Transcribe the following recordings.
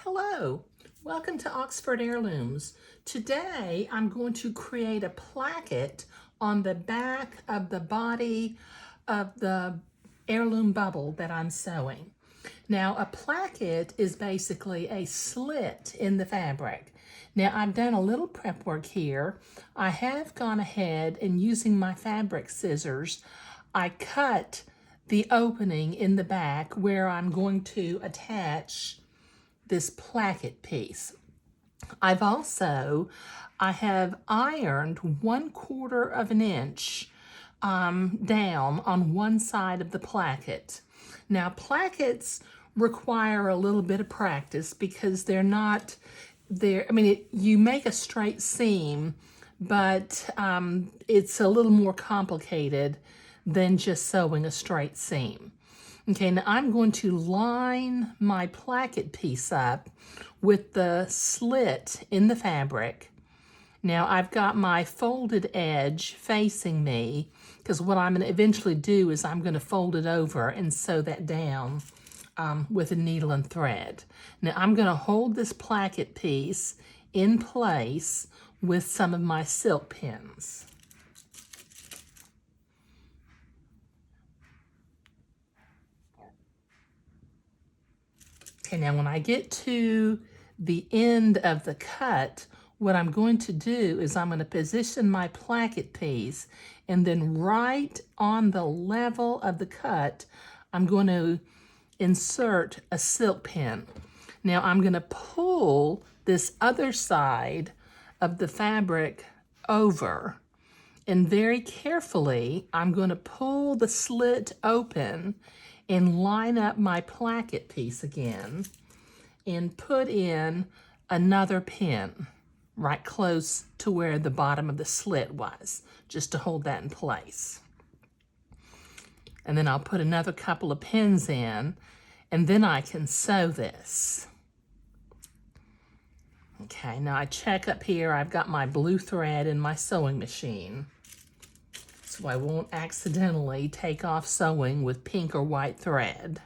Hello, welcome to Oxford Heirlooms. Today I'm going to create a placket on the back of the body of the heirloom bubble that I'm sewing. Now a placket is basically a slit in the fabric. Now I've done a little prep work here. I have gone ahead and using my fabric scissors, I cut the opening in the back where I'm going to attach this placket piece. I have ironed 1/4 of an inch down on one side of the placket. Now plackets require a little bit of practice because they're not, you make a straight seam, but it's a little more complicated than just sewing a straight seam. Okay, now I'm going to line my placket piece up with the slit in the fabric. Now I've got my folded edge facing me because what I'm going to eventually do is I'm going to fold it over and sew that down with a needle and thread. Now I'm going to hold this placket piece in place with some of my silk pins. Okay, now when I get to the end of the cut, what I'm going to do is I'm going to position my placket piece, and then right on the level of the cut, I'm going to insert a silk pin. Now I'm going to pull this other side of the fabric over, and very carefully I'm going to pull the slit open and line up my placket piece again and put in another pin right close to where the bottom of the slit was, just to hold that in place. And then I'll put another couple of pins in, and then I can sew this. Okay, now I check up here, I've got my blue thread in my sewing machine, so I won't accidentally take off sewing with pink or white thread.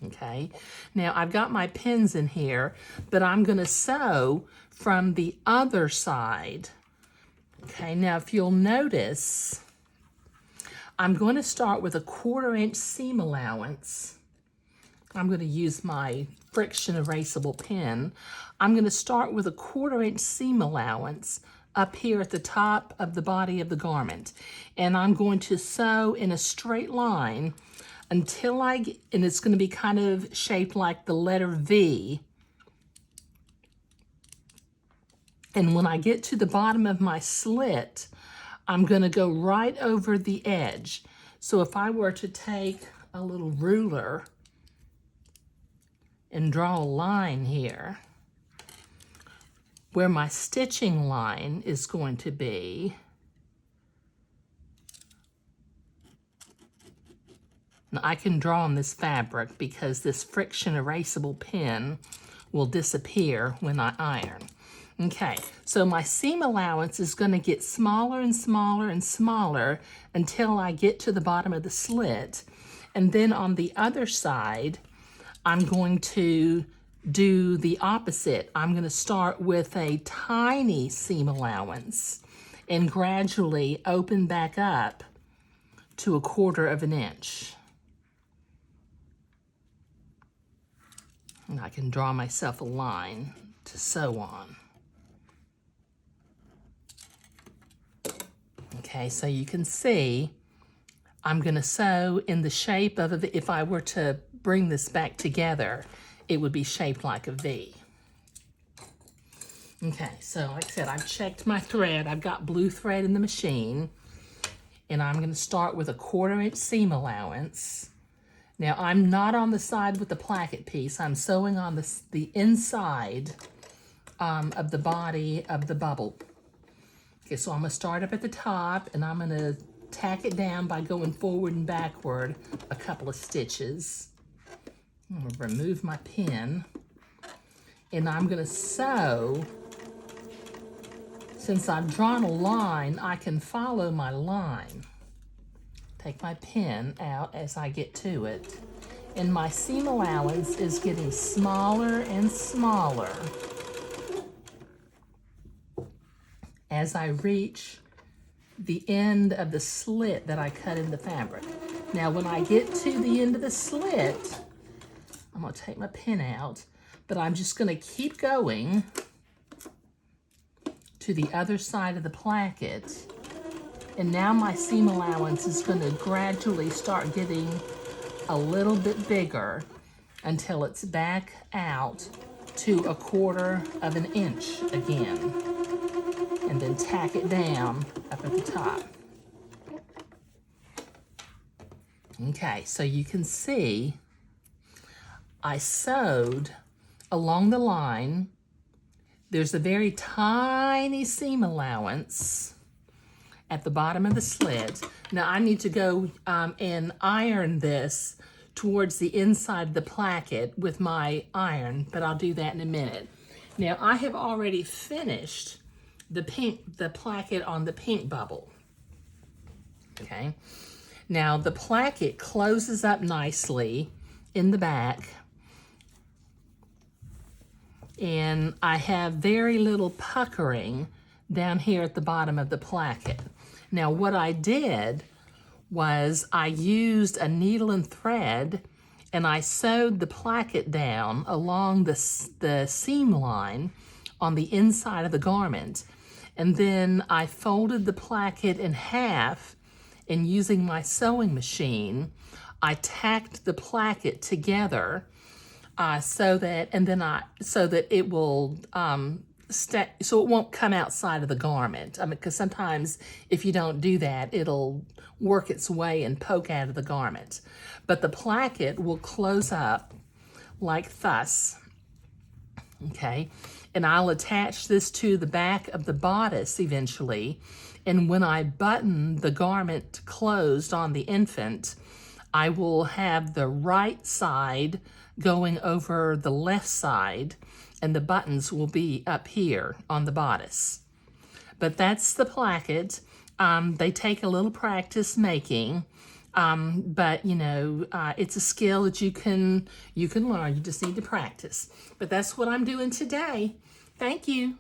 Okay, now I've got my pins in here, but I'm going to sew from the other side. Okay, now if you'll notice, I'm going to start with a 1/4 inch seam allowance. I'm going to use my friction erasable pen. I'm going to start with a 1/4 inch seam allowance up here at the top of the body of the garment. And I'm going to sew in a straight line until and it's going to be kind of shaped like the letter V. And when I get to the bottom of my slit, I'm going to go right over the edge. So if I were to take a little ruler and draw a line here, where my stitching line is going to be, now I can draw on this fabric because this friction erasable pen will disappear when I iron. Okay, so my seam allowance is going to get smaller and smaller and smaller until I get to the bottom of the slit. And then on the other side, I'm going to do the opposite. I'm going to start with a tiny seam allowance and gradually open back up to a 1/4 of an inch. And I can draw myself a line to sew on. Okay, so you can see I'm going to sew in the shape of if I were to bring this back together, it would be shaped like a V. Okay, so like I said, I've checked my thread. I've got blue thread in the machine, and I'm going to start with a 1/4 inch seam allowance. Now I'm not on the side with the placket piece. I'm sewing on the inside of the body of the bubble. Okay, so I'm going to start up at the top, and I'm going to tack it down by going forward and backward a couple of stitches. I'm going to remove my pin, and I'm going to sew. Since I've drawn a line, I can follow my line. Take my pin out as I get to it, And my seam allowance is getting smaller and smaller as I reach the end of the slit that I cut in the fabric. Now, when I get to the end of the slit, I'm gonna take my pin out, but I'm just gonna keep going to the other side of the placket. And now my seam allowance is gonna gradually start getting a little bit bigger until it's back out to 1/4 of an inch again. And then tack it down up at the top. Okay, so you can see I sewed along the line. There's a very tiny seam allowance at the bottom of the slit. Now I need to go and iron this towards the inside of the placket with my iron, but I'll do that in a minute. Now I have already finished the placket on the pink bubble. Okay. Now the placket closes up nicely in the back, and I have very little puckering down here at the bottom of the placket. Now what I did was I used a needle and thread and I sewed the placket down along the seam line on the inside of the garment. And then I folded the placket in half, and using my sewing machine, I tacked the placket together so that it will so it won't come outside of the garment. I mean, because sometimes if you don't do that, it'll work its way and poke out of the garment. But the placket will close up like thus. Okay, and I'll attach this to the back of the bodice eventually. And when I button the garment closed on the infant, I will have the right side going over the left side, and the buttons will be up here on the bodice. But that's the placket. They take a little practice making, but you know, it's a skill that you can learn. You just need to practice. But that's what I'm doing today. Thank you.